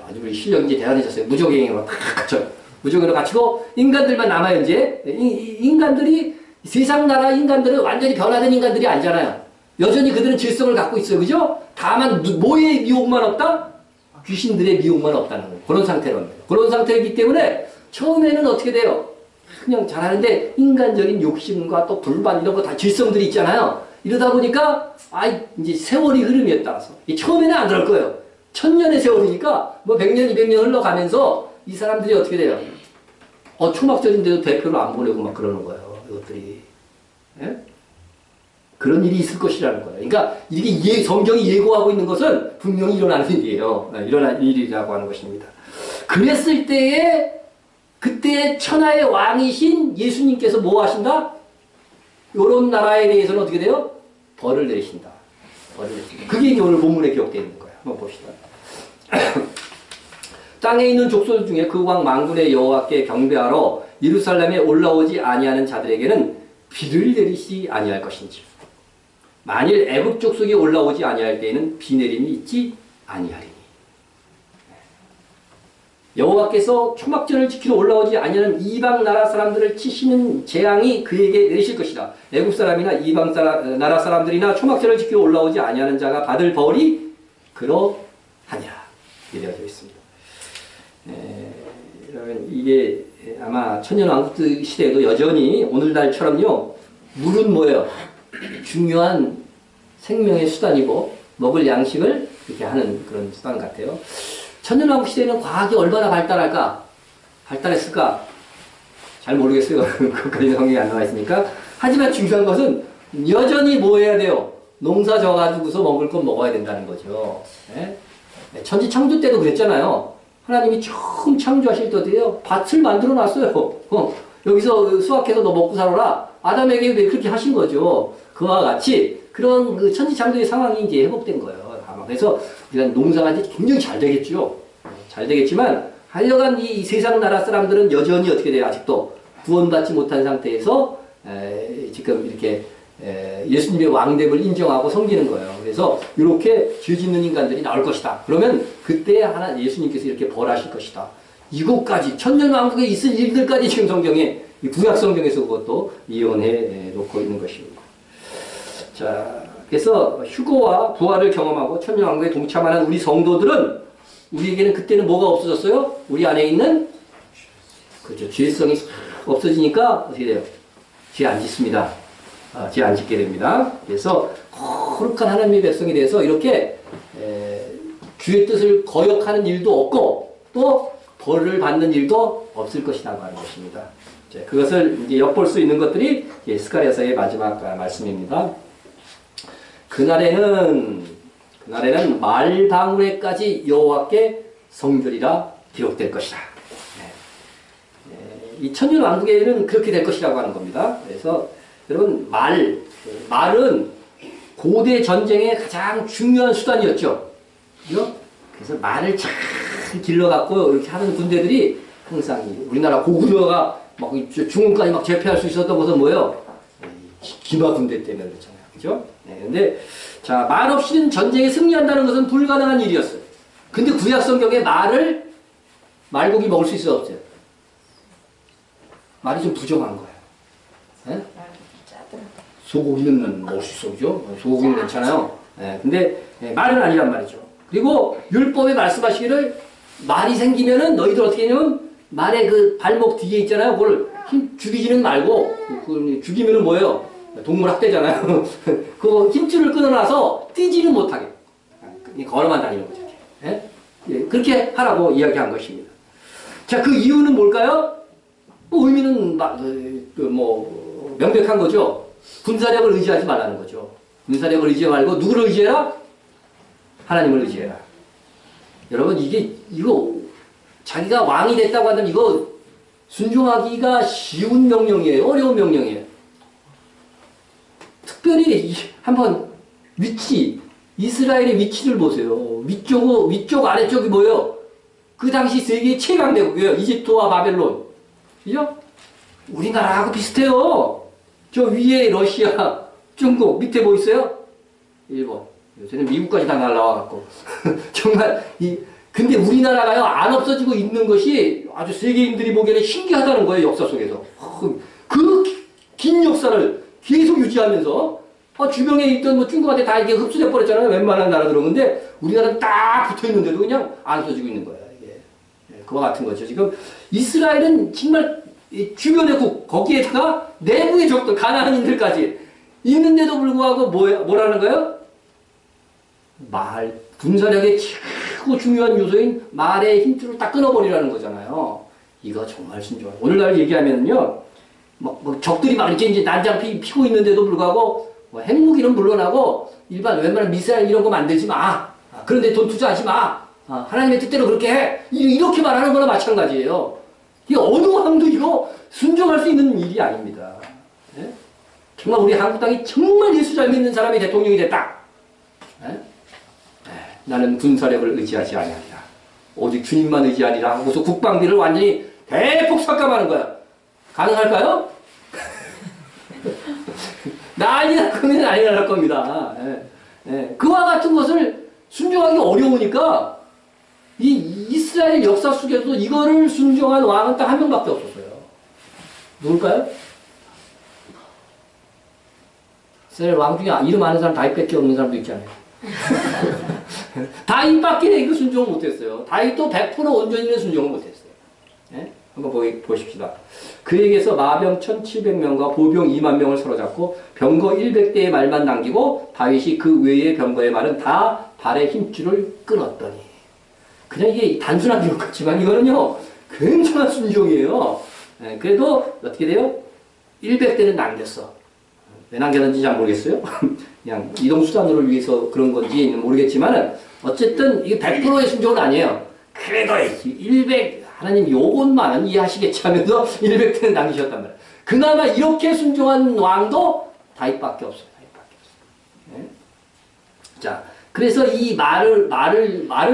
아주 우리 실력이 이제 대단해졌어요. 무적행위로 다 갇혀요. 무적행위로 갇히고 인간들만 남아요. 이제 인간들이 세상 나라 인간들은 완전히 변화된 인간들이 아니잖아요. 여전히 그들은 질성을 갖고 있어요. 그죠? 다만 뭐의 미혹만 없다? 귀신들의 미혹만 없다는 거예요. 그런 상태로. 그런 상태이기 때문에 처음에는 어떻게 돼요? 그냥 잘하는데 인간적인 욕심과 또 불만 이런 거 다 질성들이 있잖아요. 이러다 보니까 이제 세월이 흐름에 따라서 처음에는 안 그럴 거예요. 1000년의 세월이니까 뭐 100년, 200년 흘러가면서 이 사람들이 어떻게 돼요? 초막절인데도 대표를 안 보내고 막 그러는 거예요. 이것들이. 예? 그런 일이 있을 것이라는 거예요. 그러니까 이게 성경이 예고하고 있는 것은 분명히 일어나는 일이에요. 일어날 일이라고 하는 것입니다. 그랬을 때에 그때 천하의 왕이신 예수님께서 뭐 하신다? 요런 나라에 대해서는 어떻게 돼요? 벌을 내리신다. 벌을 내리신다. 그게 이제 오늘 본문에 기록되어 있는 거예요. 한번 봅시다. 땅에 있는 족속 중에 그 왕 만군의 여호와께 경배하러 예루살렘에 올라오지 아니하는 자들에게는 비를 내리시 아니할 것인지, 만일 애굽 족속이 올라오지 아니할 때에는 비 내림이 있지 아니하리니. 여호와께서 초막절을 지키러 올라오지 아니하는 이방 나라 사람들을 치시는 재앙이 그에게 내리실 것이다. 애굽 사람이나 이방 나라 사람들이나 초막절을 지키러 올라오지 아니하는 자가 받을 벌이 그러하니라. 이렇게 되어 있습니다. 그러면 이게 아마 천년왕국 시대에도 여전히 오늘날처럼요, 물은 뭐예요? 중요한 생명의 수단이고 먹을 양식을 이렇게 하는 그런 수단 같아요. 천년왕국 시대에는 과학이 얼마나 발달했을까? 잘 모르겠어요. 그것까지 성경이 안 나와 있으니까. 하지만 중요한 것은 여전히 뭐 해야 돼요? 농사 져가지고서 먹을 건 먹어야 된다는 거죠. 예? 천지 창조 때도 그랬잖아요. 하나님이 처음 창조하실 때도요, 밭을 만들어 놨어요. 여기서 수확해서 너 먹고 살아라. 아담에게 왜 그렇게 하신 거죠. 그와 같이 그런 그 천지 창조의 상황이 이제 회복된 거예요. 그래서 우리가 농사가 이제 굉장히 잘 되겠죠. 잘 되겠지만 하여간 이 세상 나라 사람들은 여전히 어떻게 돼요? 아직도 구원받지 못한 상태에서 지금 이렇게 예수님의 왕됨을 인정하고 섬기는 거예요. 그래서 이렇게 죄 짓는 인간들이 나올 것이다. 그러면 그때 예수님께서 이렇게 벌하실 것이다. 이것까지 천년왕국에 있을 일들까지 지금 성경에, 구약 성경에서 그것도 예언해 놓고 있는 것입니다. 자, 그래서 휴거와 부활을 경험하고 천년왕국에 동참하는 우리 성도들은, 우리에게는 그때는 뭐가 없어졌어요? 우리 안에 있는, 그렇죠, 죄성이 없어지니까 어떻게 돼요? 죄 안 짓습니다. 죄 안 짓게 됩니다. 그래서 거룩한 하나님의 백성이 돼서 이렇게 주의 뜻을 거역하는 일도 없고 또 벌을 받는 일도 없을 것이라고 하는 것입니다. 그것을 이제 엿볼 수 있는 것들이 스가랴서의 마지막 말씀입니다. 그날에는 말방울에까지 여호와께 성결이라 기록될 것이다. 이 천년왕국에는 그렇게 될 것이라고 하는 겁니다. 그래서 여러분, 말은 고대 전쟁의 가장 중요한 수단이었죠. 그죠? 그래서 말을 잘 길러갖고 이렇게 하는 군대들이 항상 우리나라 고구려가 막 중원까지 막 제패할 수 있었던 것은 뭐예요? 기마 군대 때문에 그렇잖아요. 그죠? 근데, 자, 말 없이는 전쟁에 승리한다는 것은 불가능한 일이었어요. 근데 구약 성경에 말고기 먹을 수 있어요, 없어요? 말이 좀 부정한 거예요. 네? 소고기는 먹을 수 있어, 그죠? 소고기는 괜찮아요. 근데 말은 아니란 말이죠. 그리고 율법에 말씀하시기를 말이 생기면은 너희들 어떻게 했냐면 말의 그 발목 뒤에 있잖아요. 그걸 죽이지는 말고 죽이면은 뭐예요? 동물 학대잖아요. 그거 힘줄을 끊어놔서 뛰지는 못하게 걸어만 다니는 거죠. 그렇게 하라고 이야기한 것입니다. 자, 그 이유는 뭘까요? 의미는 명백한 거죠. 군사력을 의지하지 말라는 거죠. 군사력을 의지하지 말고 누구를 의지해라? 하나님을 의지해라. 여러분 이거 자기가 왕이 됐다고 한다면 이거 순종하기가 쉬운 명령이에요. 어려운 명령이에요. 특별히 한번 이스라엘의 위치를 보세요. 위쪽 아래쪽이 뭐예요? 그 당시 세계의 최강대국이에요. 이집트와 바벨론. 그죠? 우리나라하고 비슷해요. 저 위에 러시아, 중국, 밑에 뭐 있어요? 일본. 요새는 미국까지 다 날라와갖고. 정말, 근데 우리나라가요, 안 없어지고 있는 것이 아주 세계인들이 보기에는 신기하다는 거예요, 역사 속에서. 그 긴 역사를 계속 유지하면서, 주변에 있던 뭐 중국한테 다 이게 흡수돼 버렸잖아요, 웬만한 나라들은. 근데 우리나라는 딱 붙어 있는데도 그냥 안 없어지고 있는 거예요, 이게. 그와 같은 거죠. 지금 이스라엘은 정말 주변의 국, 거기에다가 내부의 적들, 가나안인들까지 있는데도 불구하고 뭐라는 거예요? 군사력의 최고 중요한 요소인 말의 힘줄을 딱 끊어버리라는 거잖아요. 이거 정말 순종하고. 오늘날 얘기하면요, 적들이 막 이렇게 이제 난장 피고 있는데도 불구하고, 핵무기는 물론하고, 웬만한 미사일 이런 거 만들지 마. 그런데 돈 투자하지 마. 하나님의 뜻대로 그렇게 해. 이렇게 말하는 거나 마찬가지예요. 이 어느 왕도 이거 순종할 수 있는 일이 아닙니다. 예? 정말 우리 한국 땅이 정말 예수 잘 믿는 사람이 대통령이 됐다. 예? 나는 군사력을 의지하지 아니하리라. 오직 주님만 의지하리라 하고서 국방비를 완전히 대폭 삭감하는 거야. 가능할까요? 난리날 겁니다. 난리가 날 겁니다. 그와 같은 것을 순종하기 어려우니까 이 이스라엘 역사 속에서도 이거를 순종한 왕은 딱 한 명밖에 없었어요. 누굴까요? 이스라엘 왕 중에 이름 아는 사람 다윗밖에 없는 사람도 있잖아요. 다윗밖에 이거 순종을 못했어요. 다윗도 100% 온전히는 순종을 못했어요. 한번 보십시다. 그에게서 마병 1700명과 보병 2만 명을 사로잡고 병거 100대의 말만 남기고 다윗이 그 외의 병거의 말은 다 발의 힘줄을 끊었더니. 그냥 이게 단순한 기록 같지만 이거는요 굉장한 순종이에요. 그래도 어떻게 돼요? 100대는 남겼어. 왜 남겼는지 잘 모르겠어요. 그냥 이동수단을 위해서 그런 건지 모르겠지만은 어쨌든 이게 100%의 순종은 아니에요. 그래도 하나님 요것만은 이해하시겠지 하면서 100대는 남기셨단 말이에요. 그나마 이렇게 순종한 왕도 다윗밖에 없어요. 자, 그래서 이 말을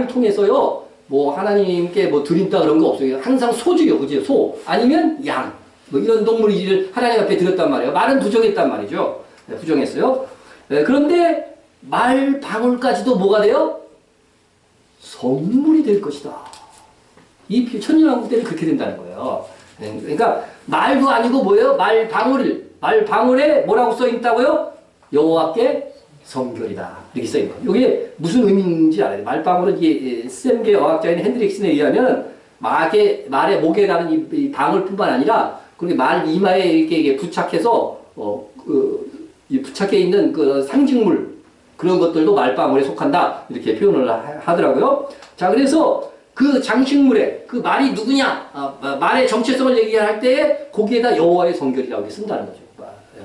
통해서요, 뭐 하나님께 뭐 드린다 그런 거 없어요. 항상 소주요, 그지? 소 아니면 양, 뭐 이런 동물을 하나님 앞에 드렸단 말이에요. 말은 부정했단 말이죠. 부정했어요. 그런데 말 방울까지도 뭐가 돼요? 선물이 될 것이다. 이 천년왕국 때는 그렇게 된다는 거예요. 그러니까 말도 아니고 뭐예요? 말 방울에 뭐라고 써 있다고요? 여호와께 성결이다. 이렇게 써 있는 거예요. 이게 무슨 의미인지 알아요. 말방울은 이게 샘계 어학자인 핸드릭슨에 의하면 말의 목에 다는 이 방울뿐만 아니라 그렇게 말 이마에 이렇게 부착해서 이 부착해 있는 그 상징물 그런 것들도 말방울에 속한다. 이렇게 표현을 하더라고요. 자, 그래서 그 장식물에 그 말이 누구냐 말의 정체성을 얘기할 때 거기에다 여호와의 성결이라고 쓴다는 거죠.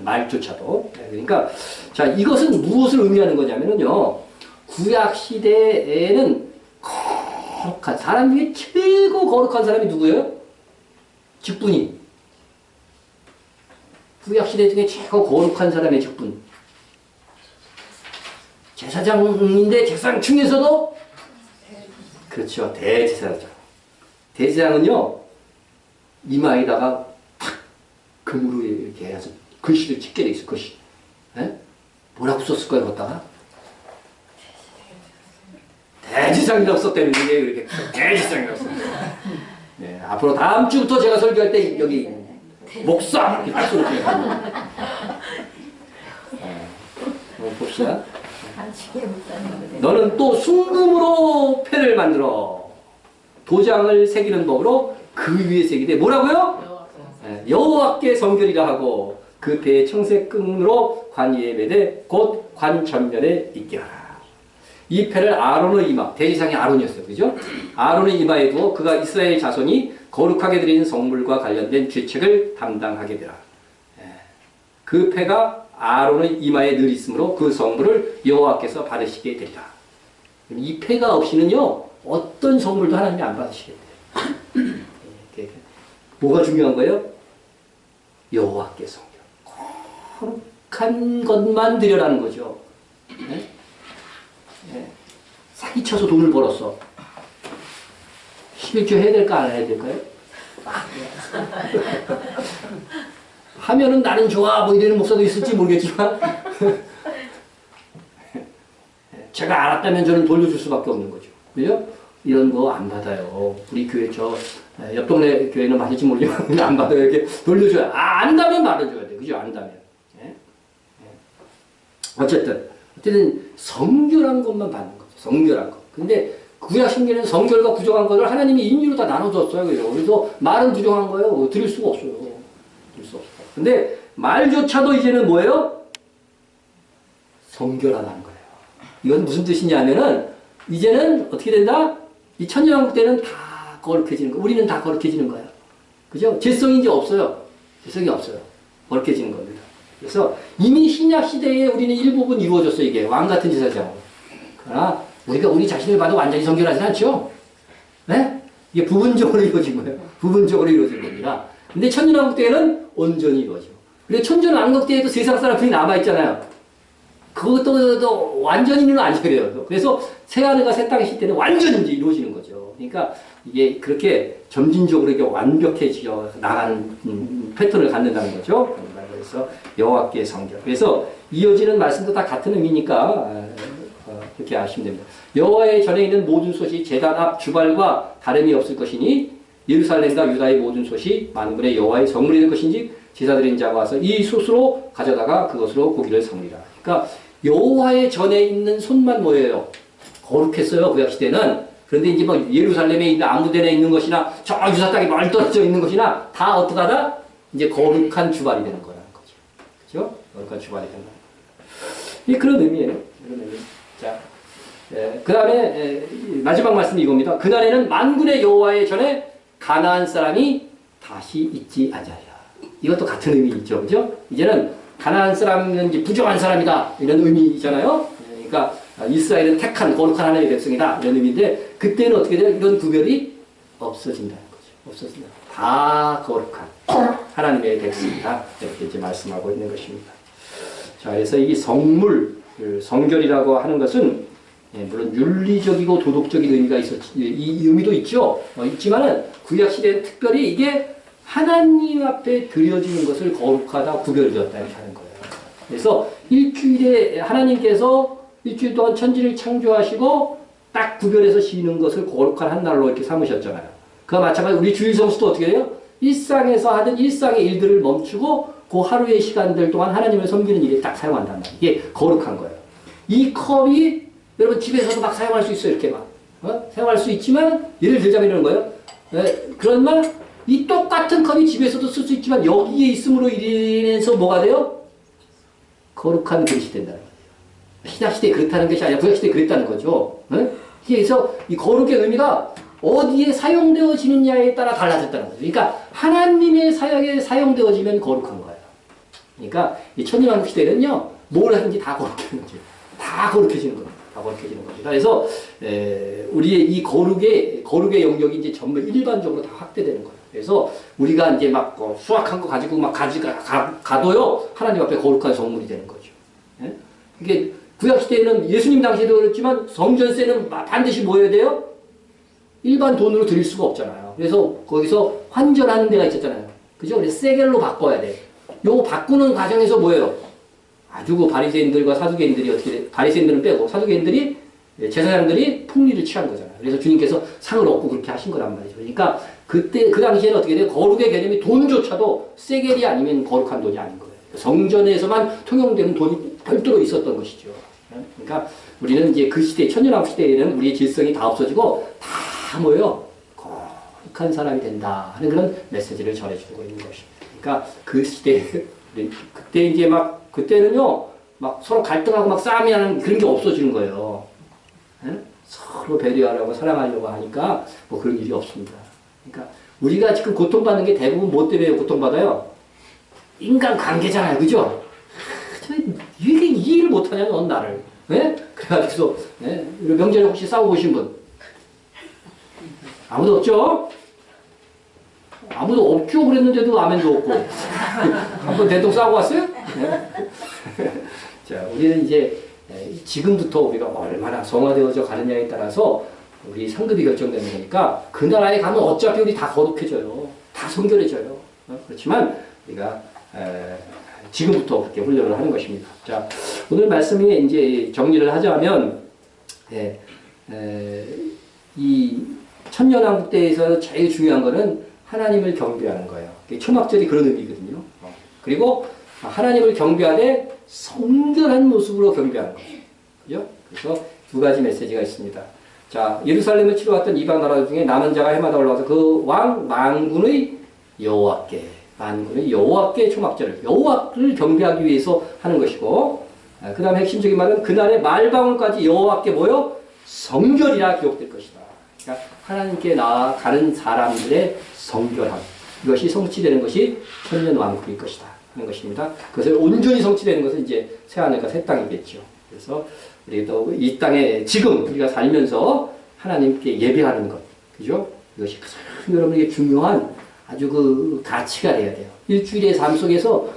말조차도. 그러니까 자, 이것은 무엇을 의미하는 거냐면요, 구약 시대에는 거룩한 사람 중에 최고 거룩한 사람이 누구예요? 직분이. 구약 시대 중에 최고 거룩한 사람의 직분. 제사장인데 제사장 중에서도 그렇죠. 대제사장. 대제사장은요, 이마에다가 탁 금으로 이렇게 해서 글씨를 찍게 돼 있어, 글씨. 뭐라고 썼을까요, 거기다가? 대제사장이라고 썼다는 게 이렇게 대제사장이라고 썼어요. 네, 앞으로 다음 주부터 제가 설교할 때 여기 목사 이렇게 딱 써놓을게요. 봅시다. 너는 또 순금으로 패를 만들어 도장을 새기는 법으로 그 위에 새기되 뭐라고요? 여호와께 성결이라 하고 그 배의 청색끈으로 관 위에 매되 곧 관 전면에 있게 하라. 이 패를 아론의 이마, 대지상이 아론이었어요. 그죠? 아론의 이마에 두어 그가 이스라엘 자손이 거룩하게 드리는 성물과 관련된 죄책을 담당하게 되라. 그 패가 아론의 이마에 늘 있으므로 그 성물을 여호와께서 받으시게 되리라. 이 패가 없이는요, 어떤 성물도 하나님이 안 받으시게 돼요. 뭐가 중요한 거예요? 여호와께 성결. 거룩한 것만 드려라는 거죠. 네? 네. 사기쳐서 돈을 벌었어. 11조 해야 될까 안 해야 될까요? 하면은 나는 좋아 뭐 이러는 목사도 있을지 모르겠지만 제가 알았다면 저는 돌려줄 수밖에 없는 거죠. 그죠? 이런 거 안 받아요. 우리 교회 옆 동네 교회는 받을지 모르지만 안 받아요. 이렇게 돌려줘야. 안다면 말해줘야 돼. 그죠? 안다면. 예? 어쨌든 성결한 것만 받는 거죠. 성결한 것. 근데 구약 신기는 성결과 부정한 것을 하나님이 인유로 다 나눠줬어요. 그래서 말은 부정한 거예요. 드릴 수가 없어요. 드릴 수 없어요. 근데 말조차도 이제는 뭐예요? 성결하다는 거예요. 이건 무슨 뜻이냐면은 이제는 어떻게 된다? 이 천년왕국 때는 다 거룩해지는 거. 우리는 다 거룩해지는 거예요. 그죠? 죄성이 이제 없어요. 죄성이 없어요. 거룩해지는 겁니다. 그래서 이미 신약 시대에 우리는 일부분 이루어졌어요. 이게 왕 같은 제사장으로. 그러나 우리가 우리 자신을 봐도 완전히 성결하지 않죠? 네? 이게 부분적으로 이루어진 거예요. 부분적으로 이루어진 겁니다. 근데 천년왕국 때에는 온전히 이루어지고. 그리고 천년왕국 때에도 세상 사람들이 남아있잖아요. 그것도 완전히는 아니에요. 그래서 새하늘과 새 땅이 실 때는 완전히 이제 이루어지는 거죠. 그러니까 이게 그렇게 점진적으로 이게 완벽해져 나가는 패턴을 갖는다는 거죠. 그래서 여호와께 성결. 그래서 이어지는 말씀도 다 같은 의미니까 그렇게 아시면 됩니다. 여호와의 전에 있는 모든 솥이 제단 앞 주발과 다름이 없을 것이니 예루살렘과 유다의 모든 솥이 만군의 여호와의 성물이 될 것인지 제사 드린 자가 와서 이 솥으로 가져다가 그것으로 고기를 섬기라. 그러니까 여호와의 전에 있는 솥만 뭐예요? 거룩했어요. 구약 시대는. 그런데 이제 뭐 예루살렘에 있는 아무데나 있는 것이나 저 유사 땅에 멀리 떨어져 있는 것이나 다 어떡하다? 이제 거룩한 주발이 되는 거라는 거죠. 그죠? 거룩한 주발이 되는 거예요. 이 그런 의미예요. 그런 의미. 자, 그 다음에 마지막 말씀이 이겁니다. 그날에는 만군의 여호와의 전에 가나안 사람이 다시 있지 아니하리라. 이것도 같은 의미 있죠. 그죠? 이제는 가나안 사람은 이제 부정한 사람이다. 이런 의미잖아요. 그러니까 이스라엘은 택한 거룩한 하나님의 백성이다. 이런 의미인데 그때는 어떻게 돼요? 이런 구별이 없어진다는 거죠. 없어진다. 다 거룩한 하나님의 백성이다. 이렇게 이제 말씀하고 있는 것입니다. 자, 그래서 이 성물, 성결이라고 하는 것은 물론 윤리적이고 도덕적인 의미가 이 의미도 있죠. 있지만은 구약 시대는 특별히 이게 하나님 앞에 드려지는 것을 거룩하다 구별되었다 이렇게 하는 거예요. 그래서 일주일에 하나님께서 일주일 동안 천지를 창조하시고 딱 구별해서 쉬는 것을 거룩한 한 날로 이렇게 삼으셨잖아요. 그와 마찬가지로 우리 주일 성수도 어떻게 해요? 일상에서 하던 일상의 일들을 멈추고 그 하루의 시간들 동안 하나님을 섬기는 일에 딱 사용한단 말이에요. 이게 거룩한 거예요. 이 컵이 여러분 집에서도 막 사용할 수 있어요. 이렇게 막 사용할 수 있지만 예를 들자면 이런 거예요. 그런 말 이 똑같은 컵이 집에서도 쓸 수 있지만 여기에 있음으로 인해서 뭐가 돼요? 거룩한 그릇이 된다는 거예요. 신약시대에 그렇다는 것이 아니라 구약시대에 그랬다는 거죠. 그래서 이 거룩의 의미가 어디에 사용되어지느냐에 따라 달라졌다는 거죠. 그러니까 하나님의 사역에 사용되어지면 거룩한 거예요. 그러니까 이 천년왕국 시대는요. 뭘 하든지 다 거룩해지는 거죠. 다 거룩해지는 겁니다. 다 거룩해지는 겁니다. 그래서 우리의 이 거룩의 영역이 이제 전부 일반적으로 다 확대되는 거예요. 그래서 우리가 이제 막 수확한 거 가지고 막 가도요 하나님 앞에 거룩한 성물이 되는 거죠. 예? 이게 구약 시대에는 예수님 당시에도 그렇지만 성전세는 반드시 뭐 해야 돼요? 일반 돈으로 드릴 수가 없잖아요. 그래서 거기서 환전하는 데가 있었잖아요. 그죠? 그래서 세겔로 바꿔야 돼. 요거 바꾸는 과정에서 뭐예요? 아주 그 바리새인들과 사두개인들이 어떻게 돼? 바리새인들은 빼고 사두개인들이 제사장들이 풍리를 취한 거잖아요. 그래서 주님께서 상을 얻고 그렇게 하신 거란 말이죠. 그러니까 그때 그 당시에는 어떻게 돼요? 거룩의 개념이 돈조차도 세겔이 아니면 거룩한 돈이 아닌 거예요. 성전에서만 통용되는 돈이 별도로 있었던 것이죠. 그러니까 우리는 이제 그 시대, 천년왕국 시대에는 우리의 질성이 다 없어지고 다 뭐예요? 거룩한 사람이 된다 하는 그런 메시지를 전해주고 있는 것입니다. 그러니까 그 시대, 그때 이제 막, 그때는요, 막 서로 갈등하고 막 싸움이 하는 그런 게 없어지는 거예요. 예? 서로 배려하려고 사랑하려고 하니까 뭐 그런 일이 없습니다. 그러니까 우리가 지금 고통받는 게 대부분 뭐 때문에 고통받아요? 인간 관계잖아요. 그죠? 이게 이해를 못하냐, 넌 나를. 예? 그래가지고, 예? 명절에 혹시 싸워보신 분? 아무도 없죠? 아무도 없죠? 그랬는데도 아멘도 없고. 한번 대통 싸우고 왔어요? 네? 자, 우리는 이제 지금부터 우리가 얼마나 성화되어져 가느냐에 따라서 우리 상급이 결정되는 거니까 그 나라에 가면 어차피 우리 다 거룩해져요. 다 성결해져요. 그렇지만 우리가 지금부터 그렇게 훈련을 하는 것입니다. 자, 오늘 말씀이 이제 정리를 하자면 이 천년왕국 때에서 제일 중요한 거는 하나님을 경배하는 거예요. 초막절이 그런 의미거든요. 그리고 하나님을 경배하되 성결한 모습으로 경배하는 거죠. 그죠? 그래서 두 가지 메시지가 있습니다. 자, 예루살렘을 치러 왔던 이방 나라 중에 남은 자가 해마다 올라와서 그 왕 만군의 여호와께 초막절을, 여호와를 경배하기 위해서 하는 것이고, 그 다음에 핵심적인 말은 그날의 말방울까지 여호와께 모여 성결이라 기록될 것이다. 그러니까 하나님께 나아가는 사람들의 성결함, 이것이 성취되는 것이 천년왕국일 것이다 하는 것입니다. 그것을 온전히 성취되는 것은 이제 새하늘과 새 땅이겠죠. 그래서 우리도 이 땅에 지금 우리가 살면서 하나님께 예배하는 것, 그죠? 이것이 여러분에게 중요한 아주 그 가치가 돼야 돼요. 일주일의 삶 속에서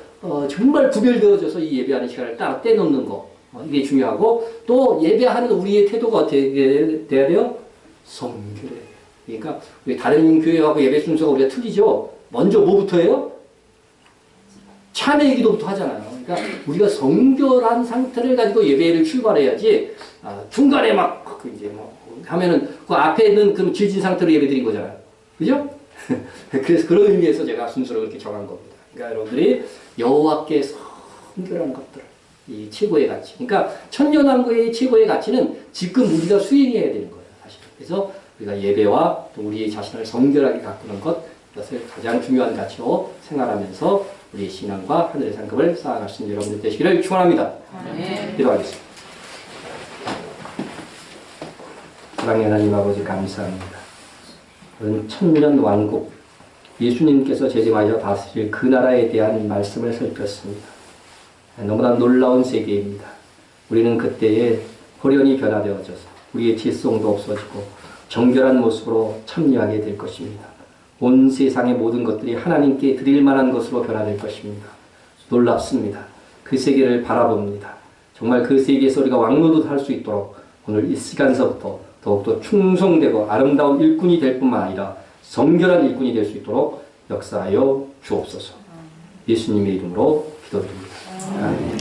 정말 구별되어져서 이 예배하는 시간을 따로 떼놓는 거, 이게 중요하고, 또 예배하는 우리의 태도가 어떻게 돼야 돼요? 성결해. 그러니까 우리 다른 교회하고 예배 순서가 우리가 틀리죠. 먼저 뭐부터 해요? 참회 기도부터 하잖아요. 그러니까 우리가 성결한 상태를 가지고 예배를 출발해야지, 중간에 막 이제 뭐 하면은 그 앞에 있는 그 질진 상태로 예배드린 거잖아요. 그죠? 그래서 그런 의미에서 제가 순서를 그렇게 정한 겁니다. 그러니까 여러분들이 여호와께 성결한 것들, 이 최고의 가치. 그러니까 천년왕국의 최고의 가치는 지금 우리가 수행해야 되는 거예요, 사실. 그래서 우리가 예배와 또 우리 자신을 성결하게 가꾸는 것, 이것을 가장 중요한 가치로 생활하면서 우리 신앙과 하늘의 상급을 쌓아갈 수 있는 여러분들 되시기를 축원합니다. 기도하겠습니다. 사랑의 하나님 아버지 감사합니다. 그런 천년 왕국, 예수님께서 재림하여 다스릴 그 나라에 대한 말씀을 살폈습니다. 너무나 놀라운 세계입니다. 우리는 그때에 호련히 변화되어져서 우리의 질성도 없어지고 정결한 모습으로 참여하게 될 것입니다. 온 세상의 모든 것들이 하나님께 드릴 만한 것으로 변화될 것입니다. 놀랍습니다. 그 세계를 바라봅니다. 정말 그 세계에서 우리가 왕노릇 할 수 있도록 오늘 이 시간서부터 더욱더 충성되고 아름다운 일꾼이 될 뿐만 아니라 성결한 일꾼이 될 수 있도록 역사하여 주옵소서. 예수님의 이름으로 기도드립니다. 아멘.